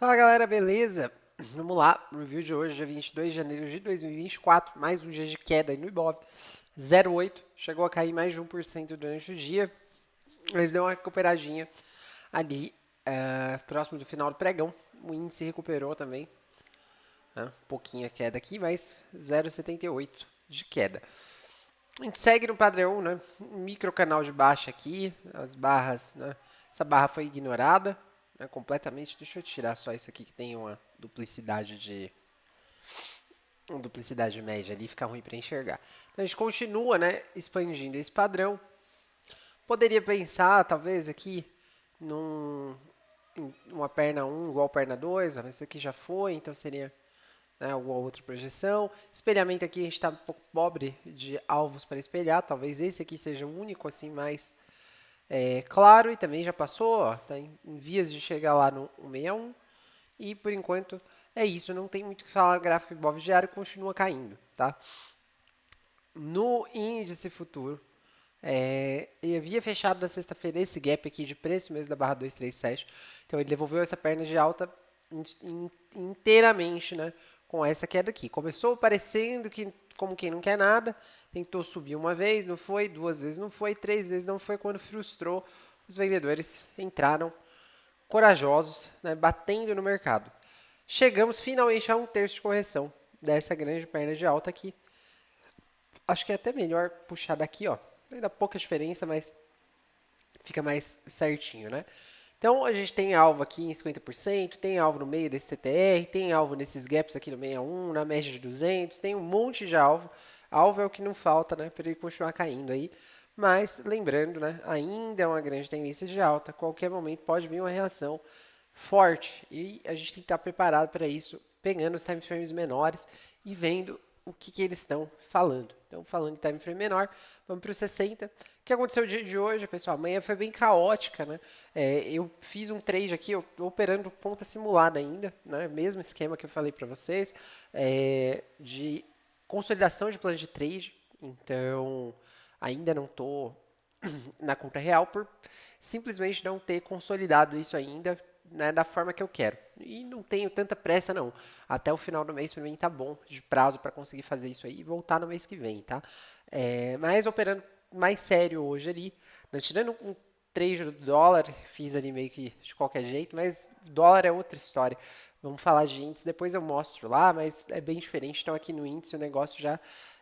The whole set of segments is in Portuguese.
Fala galera, beleza? Vamos lá, review de hoje, dia 22 de janeiro de 2024, mais um dia de queda aí no Ibov, 0,8, chegou a cair mais de 1% durante o dia, mas deu uma recuperadinha ali, próximo do final do pregão, o índice recuperou também, né? Um pouquinho a queda aqui, mas 0,78 de queda. A gente segue no padrão, né? Um micro canal de baixa aqui, as barras, né? Essa barra foi ignorada, né, completamente. Deixa eu tirar só isso aqui que tem uma duplicidade média ali, fica ruim para enxergar. Então a gente continua, né, expandindo esse padrão. Poderia pensar, talvez, aqui num, em uma perna 1 igual perna 2, mas isso aqui já foi, então seria, né, alguma outra projeção. Espelhamento aqui a gente está um pouco pobre de alvos para espelhar, talvez esse aqui seja o único assim mais claro e também já passou, está em vias de chegar lá no 161 e por enquanto é isso, não tem muito o que falar, o gráfico Ibov diário continua caindo, tá? No índice futuro, ele havia fechado na sexta-feira esse gap aqui de preço mesmo da barra 237. Então ele devolveu essa perna de alta inteiramente, né, com essa queda aqui. Começou parecendo que como quem não quer nada, tentou subir uma vez, não foi, duas vezes não foi, três vezes não foi, quando frustrou, os vendedores entraram corajosos, né, batendo no mercado. Chegamos finalmente a um terço de correção dessa grande perna de alta aqui. Acho que é até melhor puxar daqui, ó. Ainda pouca diferença, mas fica mais certinho, né? Então a gente tem alvo aqui em 50%, tem alvo no meio desse TTR, tem alvo nesses gaps aqui no 61, na média de 200, tem um monte de alvo. Alvo é o que não falta, né, para ele continuar caindo aí. Mas lembrando, né, ainda é uma grande tendência de alta. Qualquer momento pode vir uma reação forte e a gente tem que estar preparado para isso, pegando os time frames menores e vendo o que eles estão falando. Então, falando em time frame menor, vamos para o 60. O que aconteceu no dia de hoje, pessoal? Amanhã foi bem caótica, né? Eu fiz um trade aqui, eu estou operando ponta simulada ainda, né? Mesmo esquema que eu falei para vocês, de consolidação de plano de trade. Então, ainda não estou na conta real por simplesmente não ter consolidado isso ainda, né, da forma que eu quero. E não tenho tanta pressa não. Até o final do mês para mim tá bom de prazo para conseguir fazer isso aí e voltar no mês que vem, tá? Mas operando mais sério hoje ali, não tirando um trade do dólar, fiz ali meio que de qualquer jeito, mas dólar é outra história. Vamos falar de índice, depois eu mostro lá, mas é bem diferente. Então aqui no índice o negócio já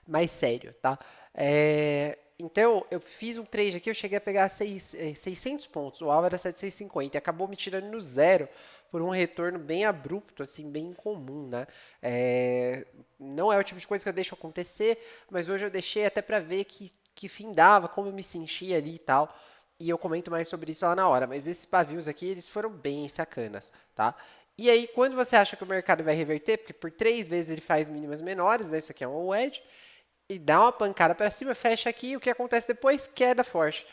mais sério, tá? Então, eu fiz um trade aqui, eu cheguei a pegar 600 pontos, o alvo era 750 e acabou me tirando no zero por um retorno bem abrupto, assim, bem incomum, né? Não é o tipo de coisa que eu deixo acontecer, mas hoje eu deixei até para ver que fim dava, como eu me sentia ali e tal. E eu comento mais sobre isso lá na hora, mas esses pavios aqui, eles foram bem sacanas, tá? E aí, quando você acha que o mercado vai reverter, porque por 3 vezes ele faz mínimas menores, né? Isso aqui é um wedge, e dá uma pancada para cima, fecha aqui, o que acontece depois? Queda forte.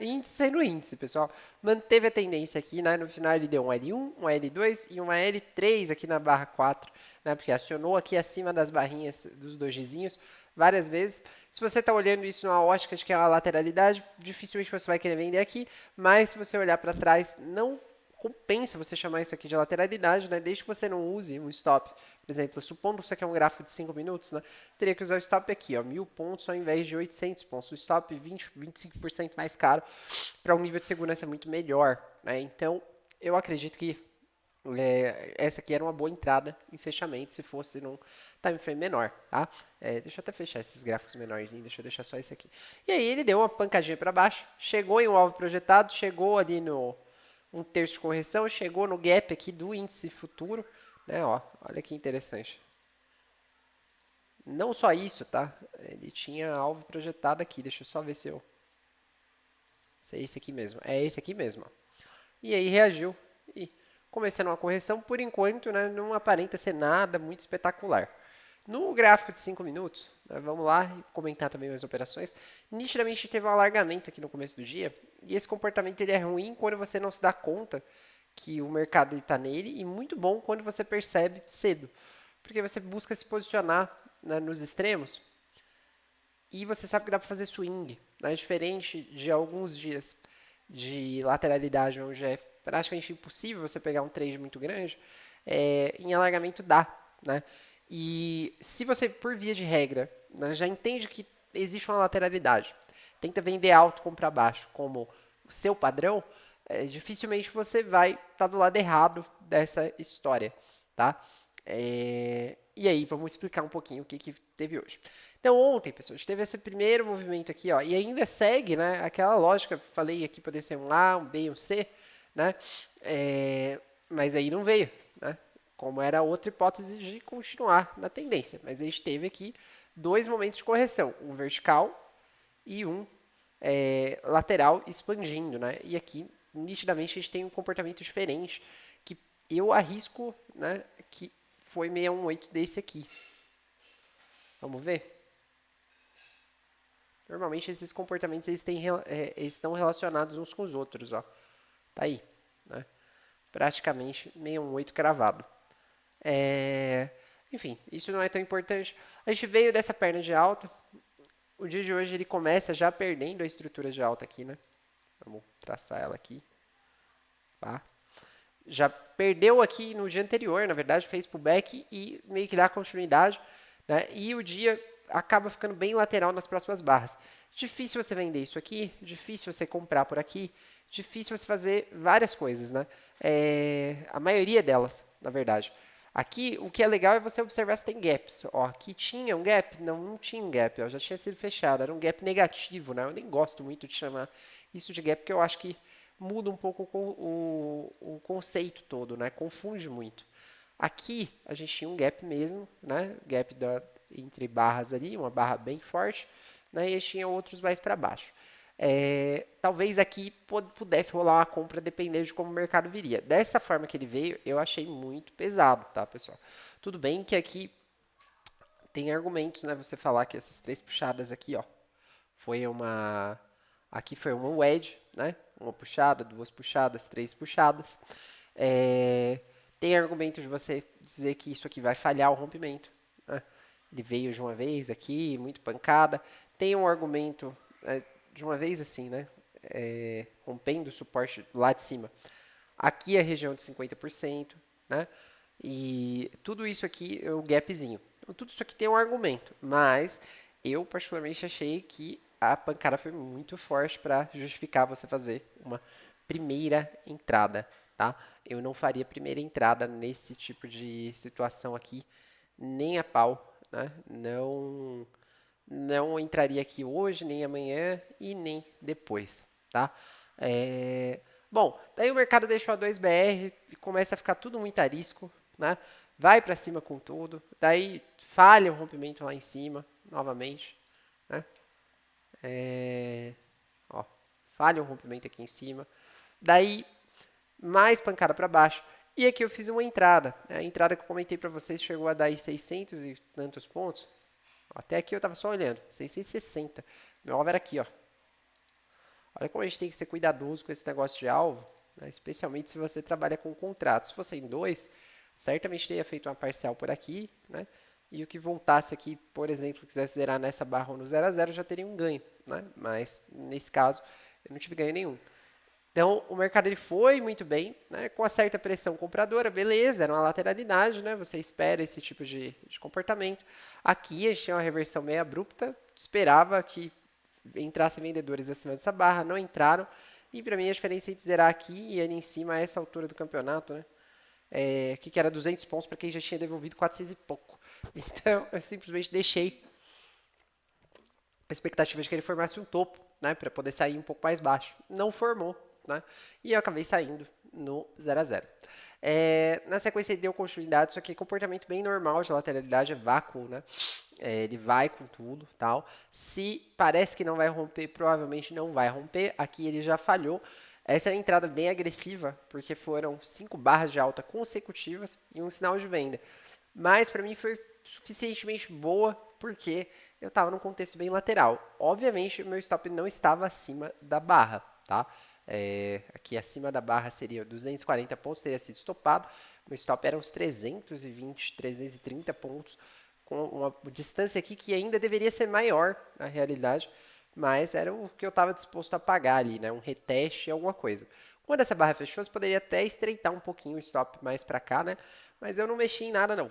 Índice no índice, pessoal. Manteve a tendência aqui, né? No final ele deu um L1, um L2 e uma L3 aqui na barra 4, né? Porque acionou aqui acima das barrinhas dos dojizinhos várias vezes. Se você está olhando isso numa ótica de que é uma lateralidade, dificilmente você vai querer vender aqui, mas se você olhar para trás, não compensa você chamar isso aqui de lateralidade, né? Desde que você não use um stop. Por exemplo, supondo que isso aqui é um gráfico de 5 minutos, né? Teria que usar o stop aqui, ó, 1000 pontos ao invés de 800 pontos. O stop 20, 25% mais caro para um nível de segurança muito melhor, né? Então, eu acredito que essa aqui era uma boa entrada em fechamento se fosse num time frame menor, tá? Deixa eu até fechar esses gráficos menorzinhos, deixa eu deixar só esse aqui. E aí ele deu uma pancadinha para baixo, chegou em um alvo projetado, chegou ali no um terço de correção, chegou no gap aqui do índice futuro, né? Ó, olha que interessante. Não só isso, tá? Ele tinha alvo projetado aqui, deixa eu só ver se é esse aqui mesmo. É esse aqui mesmo. Ó. E aí reagiu e começando uma correção, por enquanto, né, não aparenta ser nada muito espetacular. No gráfico de 5 minutos, né, vamos lá comentar também as operações. Nitidamente teve um alargamento aqui no começo do dia, e esse comportamento ele é ruim quando você não se dá conta que o mercado está nele, e muito bom quando você percebe cedo, porque você busca se posicionar, né, nos extremos e você sabe que dá para fazer swing, né, diferente de alguns dias de lateralidade, onde praticamente impossível você pegar um trade muito grande, em alargamento dá, né? E se você, por via de regra, né, já entende que existe uma lateralidade, tenta vender alto, comprar baixo como o seu padrão, dificilmente você vai estar do lado errado dessa história, tá? E aí, vamos explicar um pouquinho o que teve hoje. Então, ontem, pessoal, a gente teve esse primeiro movimento aqui, ó, e ainda segue, né, aquela lógica, falei aqui poder ser um A, um B e um C, né, mas aí não veio, né, como era outra hipótese de continuar na tendência. Mas a gente teve aqui dois momentos de correção, um vertical e um lateral expandindo, né, e aqui, nitidamente, a gente tem um comportamento diferente, que eu arrisco, né, que foi 618 desse aqui. Vamos ver? Normalmente esses comportamentos eles estão relacionados uns com os outros, ó. Tá aí, né? Praticamente 618 cravado. Enfim, isso não é tão importante. A gente veio dessa perna de alta. O dia de hoje ele começa já perdendo a estrutura de alta aqui, né? Vamos traçar ela aqui. Tá? Já perdeu aqui no dia anterior, na verdade, fez pullback e meio que dá continuidade, né? E o dia acaba ficando bem lateral nas próximas barras. Difícil você vender isso aqui, difícil você comprar por aqui, difícil você fazer várias coisas, né? A maioria delas, na verdade. Aqui, o que é legal é você observar se tem gaps. Ó, aqui tinha um gap? Não, não tinha um gap, ó, já tinha sido fechado. Era um gap negativo, né? Eu nem gosto muito de chamar isso de gap, porque eu acho que muda um pouco o conceito todo, né? Confunde muito. Aqui a gente tinha um gap mesmo, né? Gap entre barras ali, uma barra bem forte, né? E a gente tinha outros mais para baixo. Talvez aqui pudesse rolar uma compra dependendo de como o mercado viria. Dessa forma que ele veio, eu achei muito pesado, tá, pessoal? Tudo bem que aqui tem argumentos, né? Você falar que essas três puxadas aqui, ó, aqui foi uma wedge, né? Uma puxada, duas puxadas, três puxadas. Tem argumento de você dizer que isso aqui vai falhar o rompimento, né? Ele veio de uma vez aqui, muito pancada. Tem um argumento de uma vez assim, né? Rompendo o suporte lá de cima. Aqui é a região de 50%, né? E tudo isso aqui é o gapzinho. Então, tudo isso aqui tem um argumento, mas eu particularmente achei que a pancada foi muito forte para justificar você fazer uma primeira entrada, tá? Eu não faria primeira entrada nesse tipo de situação aqui, nem a pau, né? Não entraria aqui hoje, nem amanhã e nem depois, tá? Bom, daí o mercado deixou a 2BR e começa a ficar tudo muito arisco, né? Vai para cima com tudo, daí falha o rompimento lá em cima, novamente, né? Ó, falha um rompimento aqui em cima, daí mais pancada para baixo. E aqui eu fiz uma entrada. A entrada que eu comentei para vocês chegou a dar aí 600 e tantos pontos. Até aqui eu estava só olhando, 660. Meu alvo era aqui, ó. Olha como a gente tem que ser cuidadoso com esse negócio de alvo, né? Especialmente se você trabalha com contrato. Se fosse em dois, certamente teria feito uma parcial por aqui, né? E o que voltasse aqui, por exemplo, quisesse zerar nessa barra ou no 0 a 0, já teria um ganho, né? Mas nesse caso, eu não tive ganho nenhum. Então, o mercado ele foi muito bem, né, com uma certa pressão compradora, beleza, era uma lateralidade, né, você espera esse tipo de comportamento. Aqui a gente tinha uma reversão meio abrupta, esperava que entrassem vendedores acima dessa barra, não entraram, e para mim a diferença entre zerar aqui e ali em cima, a essa altura do campeonato, né, que era 200 pontos para quem já tinha devolvido 400 e pouco. Então, eu simplesmente deixei a expectativa de que ele formasse um topo, né, para poder sair um pouco mais baixo. Não formou, né, e eu acabei saindo no 0 a 0. Na sequência ele deu continuidade, isso aqui é comportamento bem normal de lateralidade, é vácuo, né? Ele vai com tudo, tal. Se parece que não vai romper, provavelmente não vai romper. Aqui ele já falhou. Essa é uma entrada bem agressiva, porque foram 5 barras de alta consecutivas e um sinal de venda. Mas para mim foi suficientemente boa, porque eu estava num contexto bem lateral. Obviamente, o meu stop não estava acima da barra, tá? Aqui acima da barra seria 240 pontos, teria sido estopado. Meu stop era uns 320, 330 pontos, com uma distância aqui que ainda deveria ser maior, na realidade, mas era o que eu estava disposto a pagar ali, né? Um reteste, alguma coisa. Quando essa barra fechou, você poderia até estreitar um pouquinho o stop mais para cá, né? Mas eu não mexi em nada, não.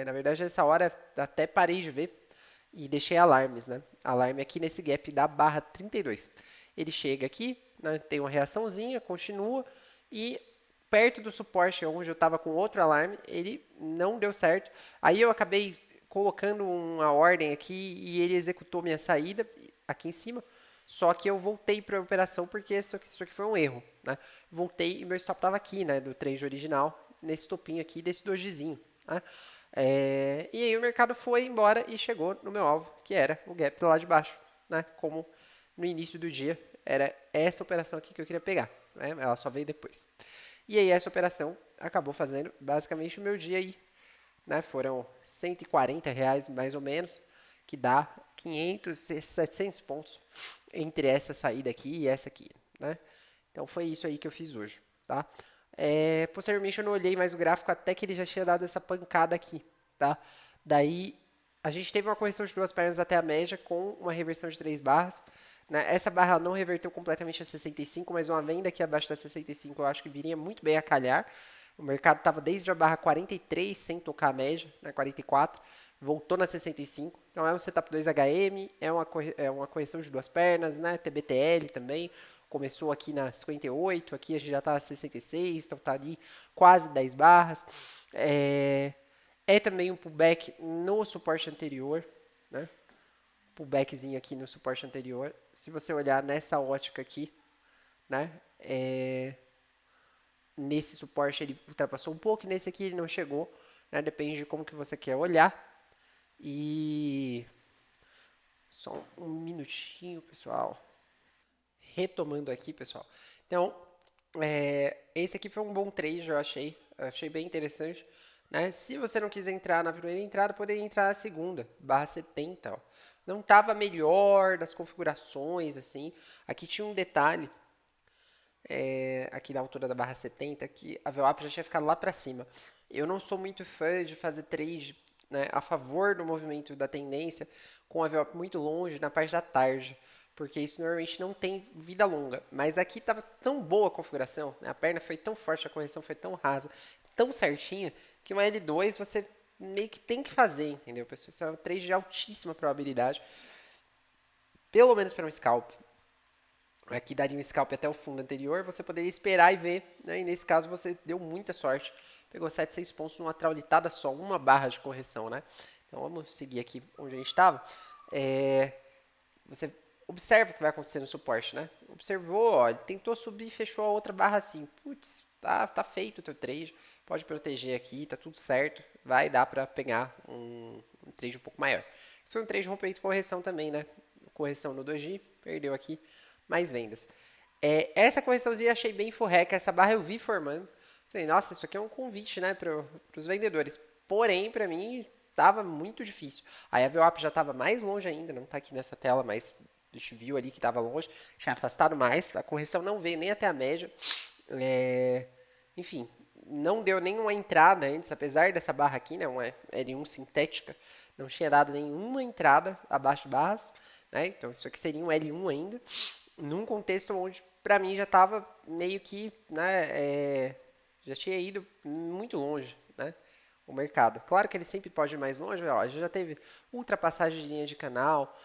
Na verdade, nessa hora, até parei de ver e deixei alarmes, né? Alarme aqui nesse gap da barra 32. Ele chega aqui, né, tem uma reaçãozinha, continua e perto do suporte onde eu estava com outro alarme, ele não deu certo. Aí eu acabei colocando uma ordem aqui e ele executou minha saída aqui em cima. Só que eu voltei para a operação porque isso aqui foi um erro, né? Voltei e meu stop estava aqui, né, do trade original, nesse topinho aqui desse dojizinho, né? E aí o mercado foi embora e chegou no meu alvo, que era o gap lá de baixo, né? Como no início do dia era essa operação aqui que eu queria pegar, né? Ela só veio depois. E aí essa operação acabou fazendo basicamente o meu dia aí, né? Foram R$ 140 mais ou menos, que dá 500, 700 pontos entre essa saída aqui e essa aqui, né? Então foi isso aí que eu fiz hoje, tá? Posteriormente eu não olhei mais o gráfico até que ele já tinha dado essa pancada aqui, tá? Daí a gente teve uma correção de duas pernas até a média com uma reversão de 3 barras, né? Essa barra não reverteu completamente a 65, mas uma venda aqui abaixo da 65 eu acho que viria muito bem a calhar. O mercado estava desde a barra 43 sem tocar a média, né? 44, voltou na 65. Então é um setup 2HM, é uma correção de duas pernas, né? TBTL também. Começou aqui na 58, aqui a gente já está na 66, então está ali quase 10 barras. É também um pullback no suporte anterior, né? Pullbackzinho aqui no suporte anterior. Se você olhar nessa ótica aqui, né? Nesse suporte ele ultrapassou um pouco, nesse aqui ele não chegou, né? Depende de como que você quer olhar. E só um minutinho, pessoal. Retomando aqui, pessoal. Então, esse aqui foi um bom trade, eu achei. Achei bem interessante. Né? Se você não quiser entrar na primeira entrada, poderia entrar na segunda, barra 70. Ó. Não estava melhor das configurações, assim. Aqui tinha um detalhe, aqui na altura da barra 70, que a VWAP já tinha ficado lá para cima. Eu não sou muito fã de fazer trade, né, a favor do movimento da tendência com a VWAP muito longe na parte da tarde, porque isso normalmente não tem vida longa. Mas aqui estava tão boa a configuração, né, a perna foi tão forte, a correção foi tão rasa, tão certinha, que uma L2 você meio que tem que fazer, entendeu, pessoal? Isso é um trade de altíssima probabilidade, pelo menos para um scalp. Aqui daria um scalp até o fundo anterior, você poderia esperar e ver, né? E nesse caso você deu muita sorte, pegou 7, 6 pontos numa traulitada só, uma barra de correção, né? Então vamos seguir aqui onde a gente estava. Você observa o que vai acontecer no suporte, né? Observou, ó, ele tentou subir e fechou a outra barra assim. Putz, tá feito o teu trade, pode proteger aqui, tá tudo certo, vai dar para pegar um trade um pouco maior. Foi um trade de rompimento e correção também, né? Correção no doji, perdeu aqui, mais vendas. Essa correçãozinha achei bem furreca, essa barra eu vi formando. Falei, nossa, isso aqui é um convite, né, para os vendedores. Porém, para mim, estava muito difícil. Aí a VWAP já estava mais longe ainda, não está aqui nessa tela, mas a gente viu ali que estava longe, tinha afastado mais, a correção não veio nem até a média. Enfim, não deu nenhuma entrada antes, apesar dessa barra aqui, né, uma L1 sintética, não tinha dado nenhuma entrada abaixo de barras, né, então isso aqui seria um L1 ainda, num contexto onde para mim já estava meio que, né, já tinha ido muito longe, né, o mercado. Claro que ele sempre pode ir mais longe, ó, já teve ultrapassagem de linha de canal,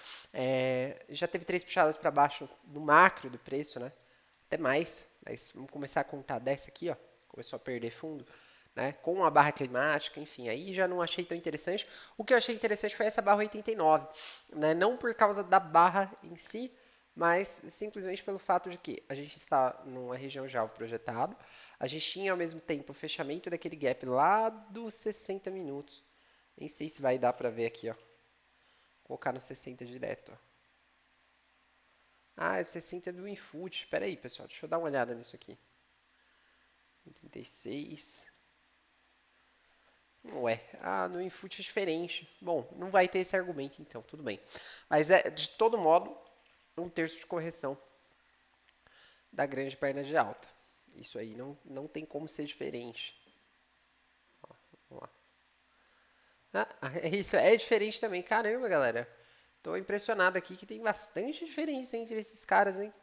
já teve 3 puxadas para baixo no macro do preço, né, até mais, mas vamos começar a contar dessa aqui, ó, começou a perder fundo, né, com a barra climática, enfim, aí já não achei tão interessante. O que eu achei interessante foi essa barra 89, né, não por causa da barra em si, mas simplesmente pelo fato de que a gente está numa região de alvo projetado, a gente tinha ao mesmo tempo o fechamento daquele gap lá dos 60 minutos. Nem sei se vai dar para ver aqui, ó. Vou colocar no 60 direto, ó. Ah, é 60 do Infoot. Espera aí, pessoal, deixa eu dar uma olhada nisso aqui. 36. Ué, no Infoot é diferente. Bom, não vai ter esse argumento então, tudo bem. Mas de todo modo, um terço de correção da grande perna de alta. Isso aí não tem como ser diferente. Ó, vamos lá. Isso é diferente também. Caramba, galera. Tô impressionado aqui que tem bastante diferença entre esses caras, hein?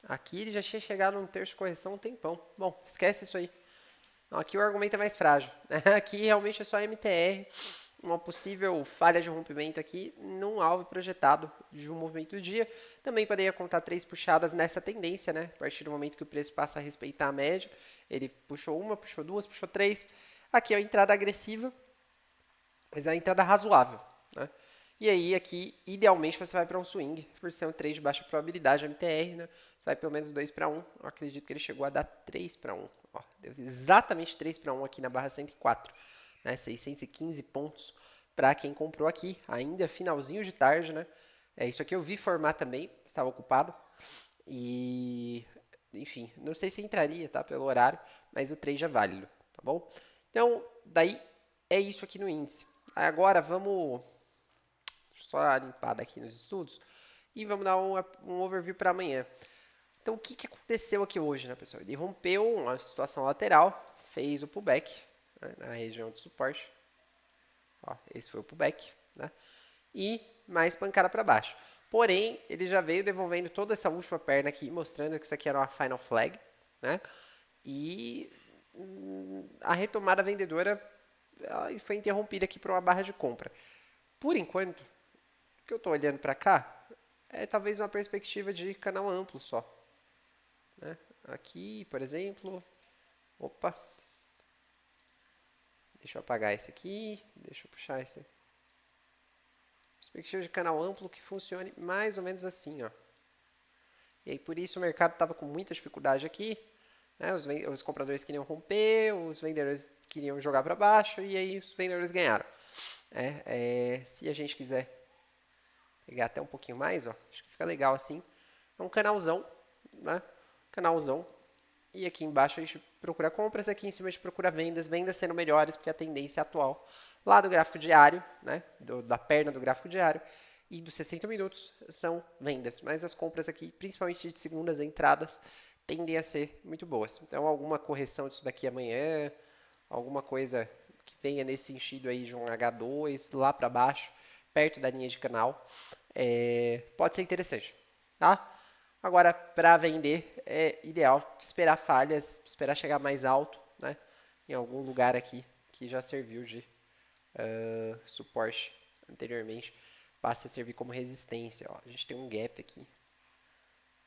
Aqui ele já tinha chegado num terço de correção um tempão. Bom, esquece isso aí. Aqui o argumento é mais frágil. Aqui realmente é só MTR, uma possível falha de rompimento aqui num alvo projetado de um movimento do dia. Também poderia contar 3 puxadas nessa tendência, né? A partir do momento que o preço passa a respeitar a média. Ele puxou uma, puxou duas, puxou três. Aqui é a entrada agressiva, mas é a entrada razoável, né? E aí, aqui, idealmente, você vai para um swing, por ser um trade de baixa probabilidade, MTR, né? Você vai pelo menos 2 para 1. Eu acredito que ele chegou a dar 3 para 1. Ó, deu exatamente 3 para 1 aqui na barra 104, né? 615 pontos para quem comprou aqui, ainda finalzinho de tarde, né? Isso aqui eu vi formar também, estava ocupado. E, enfim, não sei se entraria, tá? Pelo horário, mas o trade é válido, tá bom? Então, daí é isso aqui no índice. Agora vamos só limpar daqui nos estudos e vamos dar um overview para amanhã. Então, o que aconteceu aqui hoje, né, pessoal? Ele rompeu uma situação lateral, fez o pullback, né, na região de suporte. Ó, esse foi o pullback, né? E mais pancada para baixo. Porém, ele já veio devolvendo toda essa última perna aqui, mostrando que isso aqui era uma final flag, né? E a retomada vendedora ela foi interrompida aqui por uma barra de compra. Por enquanto, o que eu estou olhando para cá é talvez uma perspectiva de canal amplo só, né? Aqui, por exemplo, opa, deixa eu apagar esse aqui, deixa eu puxar esse. Perspectiva de canal amplo que funcione mais ou menos assim, ó. E aí por isso o mercado estava com muita dificuldade aqui, né? Os compradores queriam romper, os vendedores queriam jogar para baixo e aí os vendedores ganharam. Se a gente quiser pegar até um pouquinho mais, ó, acho que fica legal assim. É um canalzão, né? Canalzão. E aqui embaixo a gente procura compras, aqui em cima a gente procura vendas, vendas sendo melhores, porque a tendência atual lá do gráfico diário, né, da perna do gráfico diário e dos 60 minutos são vendas, mas as compras aqui, principalmente de segundas entradas, tendem a ser muito boas. Então alguma correção disso daqui amanhã, alguma coisa que venha nesse sentido aí de um H2 lá para baixo, perto da linha de canal, pode ser interessante, tá? Agora, para vender, é ideal esperar falhas, esperar chegar mais alto, né? Em algum lugar aqui que já serviu de suporte anteriormente, passa a servir como resistência. Ó, a gente tem um gap aqui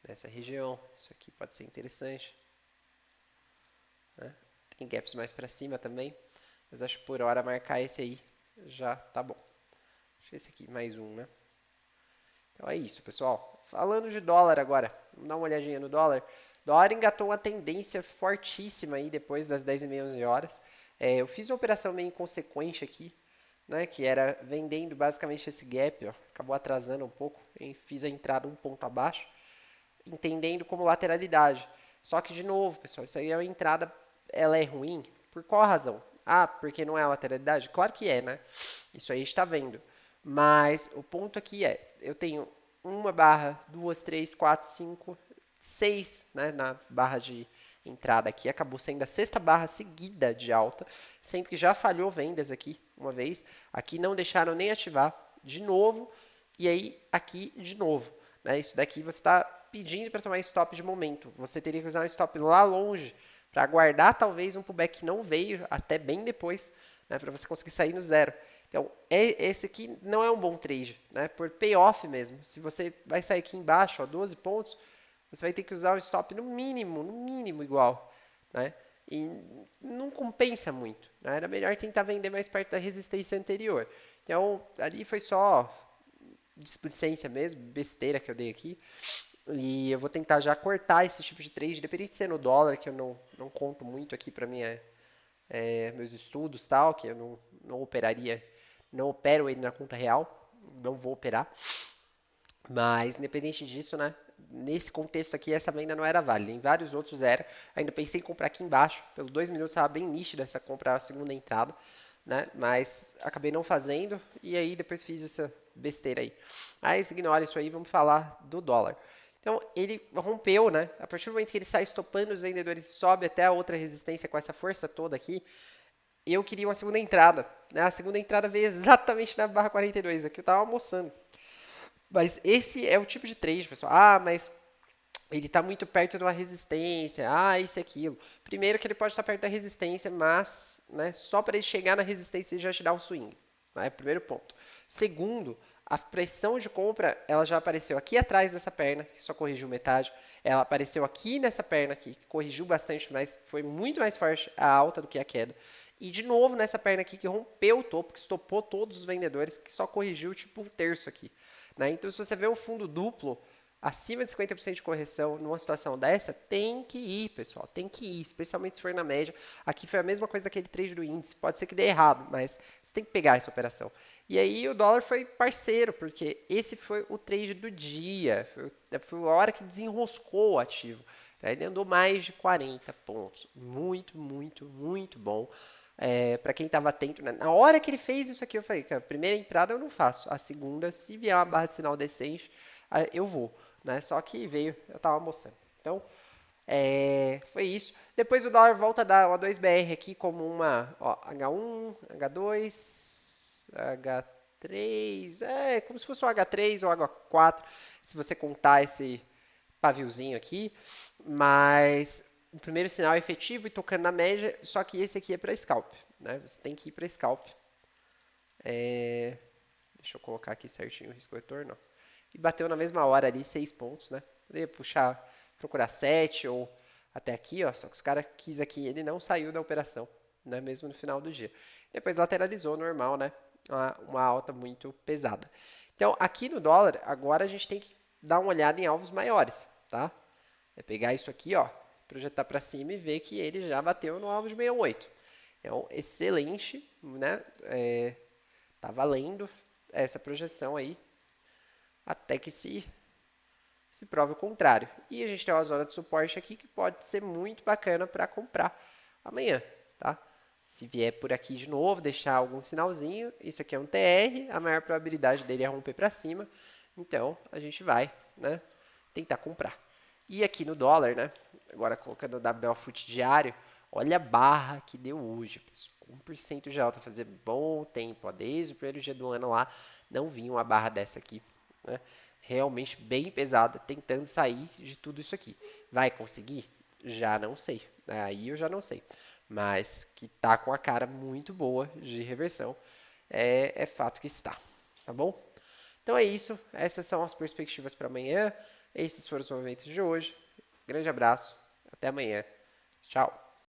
nessa região, isso aqui pode ser interessante, né? Tem gaps mais para cima também, mas acho que por hora marcar esse aí já tá bom. Deixa esse aqui mais um, né? Então é isso, pessoal. Falando de dólar agora, vamos dar uma olhadinha no dólar. O dólar engatou uma tendência fortíssima aí depois das 10h30, 11 horas. Eu fiz uma operação meio inconsequente aqui, né, que era vendendo basicamente esse gap, ó, acabou atrasando um pouco, fiz a entrada um ponto abaixo, entendendo como lateralidade. Só que, de novo, pessoal, isso aí é uma entrada, ela é ruim. Por qual razão? Ah, porque não é a lateralidade? Claro que é, né? Isso aí está vendo. Mas o ponto aqui é, eu tenho uma barra, duas, três, quatro, cinco, seis, né, na barra de entrada aqui. Acabou sendo a sexta barra seguida de alta, sendo que já falhou vendas aqui uma vez. Aqui não deixaram nem ativar de novo. E aí aqui de novo, né? Isso daqui você está pedindo para tomar stop de momento. Você teria que usar um stop lá longe para aguardar talvez um pullback que não veio até bem depois, né, para você conseguir sair no zero. Então, esse aqui não é um bom trade, né? Por payoff mesmo. Se você vai sair aqui embaixo, ó, 12 pontos, você vai ter que usar o stop no mínimo igual, né? E não compensa muito, né? Era melhor tentar vender mais perto da resistência anterior. Então, ali foi só displicência mesmo, besteira que eu dei aqui. E eu vou tentar já cortar esse tipo de trade, independente de ser no dólar, que eu não conto muito aqui para mim, meus estudos tal, que eu não operaria, não opero ele na conta real, não vou operar. Mas, independente disso, né? Nesse contexto aqui, essa venda não era válida. Em vários outros era. Ainda pensei em comprar aqui embaixo. Pelos 2 minutos estava bem nítida essa compra, a segunda entrada, né? Mas acabei não fazendo. E aí depois fiz essa besteira aí. Mas ignora isso aí, vamos falar do dólar. Então, ele rompeu, né? A partir do momento que ele sai estopando os vendedores e sobe até a outra resistência com essa força toda aqui, eu queria uma segunda entrada, né? A segunda entrada veio exatamente na barra 42, aqui eu estava almoçando. Mas esse é o tipo de trade, pessoal. Ah, mas ele está muito perto de uma resistência, isso e aquilo. Primeiro que ele pode estar perto da resistência, mas né, só para ele chegar na resistência ele já te dá um swing. Né? Primeiro ponto. Segundo, a pressão de compra ela já apareceu aqui atrás dessa perna, que só corrigiu metade. Ela apareceu aqui nessa perna aqui, que corrigiu bastante, mas foi muito mais forte a alta do que a queda. E de novo nessa perna aqui que rompeu o topo, que estopou todos os vendedores, que só corrigiu tipo um terço aqui. Né? Então se você vê um fundo duplo, acima de 50% de correção numa situação dessa, tem que ir, pessoal. Tem que ir, especialmente se for na média. Aqui foi a mesma coisa daquele trade do índice. Pode ser que dê errado, mas você tem que pegar essa operação. E aí o dólar foi parceiro, porque esse foi o trade do dia. Foi a hora que desenroscou o ativo. Ele andou mais de 40 pontos. Muito, muito, muito bom. Para quem estava atento, né? Na hora que ele fez isso aqui, eu falei, a primeira entrada eu não faço. A segunda, se vier uma barra de sinal decente, eu vou. Né? Só que veio, eu estava mostrando. Então, foi isso. Depois o dólar volta a dar o A2BR aqui como uma H1, H2, H3, como se fosse o H3 ou H4, se você contar esse paviozinho aqui. Mas o primeiro sinal é efetivo e tocando na média, só que esse aqui é para scalp. Né? Você tem que ir para scalp. Deixa eu colocar aqui certinho o risco retorno. E bateu na mesma hora ali, 6 pontos, né? Poderia puxar, procurar 7 ou até aqui, ó. Só que os caras quis aqui, ele não saiu da operação, né? Mesmo no final do dia. Depois lateralizou, normal, né? Uma alta muito pesada. Então, aqui no dólar, agora a gente tem que dar uma olhada em alvos maiores, tá? É pegar isso aqui, ó, projetar para cima e ver que ele já bateu no alvo de 68. Então, excelente, né? Tá valendo essa projeção aí até que se prove o contrário. E a gente tem uma zona de suporte aqui que pode ser muito bacana para comprar amanhã, tá? Se vier por aqui de novo, deixar algum sinalzinho, isso aqui é um TR, a maior probabilidade dele é romper para cima, então a gente vai, né, tentar comprar. E aqui no dólar, né, agora colocando o WFUT diário, olha a barra que deu hoje, pessoal. 1% de alta, fazia bom tempo, ó, desde o primeiro dia do ano lá, não vinha uma barra dessa aqui, né? Realmente bem pesada, tentando sair de tudo isso aqui. Vai conseguir? Já não sei. Aí eu já não sei. Mas que tá com a cara muito boa de reversão, é fato que está. Tá bom? Então é isso. Essas são as perspectivas para amanhã. Esses foram os movimentos de hoje. Grande abraço. Até amanhã. Tchau.